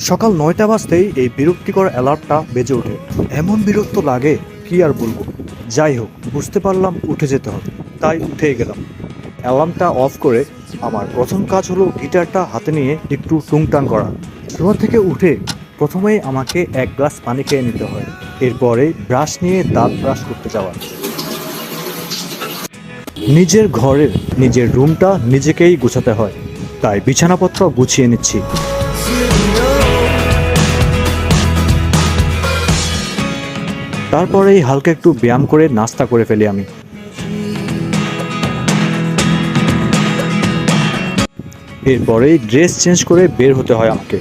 সকাল ৯টা বাজতেই এই বিরক্তিকর অ্যালার্টটা বেজে ওঠে। এমন বিরক্ত লাগে কি আর বলবো। যাই হোক, বুঝতে পারলাম উঠে যেতে হবে, তাই উঠেই গেলাম। অ্যালার্মটা অফ করে আমার প্রথম কাজ হলো গিটারটা হাতে নিয়ে একটু টুংটাং করা। শোয়া থেকে উঠে প্রথমেই আমাকে এক গ্লাস পানি খেয়ে নিতে হয়, এরপরে ব্রাশ নিয়ে দাঁত ব্রাশ করতে যাওয়া। নিজের ঘরের নিজের রুমটা নিজেকেই গুছাতে হয়, তাই বিছানাপত্র গুছিয়ে নিচ্ছি। তারপরেই হালকা একটু ব্যায়াম করে নাস্তা করে ফেলি আমি। এরপরেই ড্রেস চেঞ্জ করে বের হতে হয় আমাকে।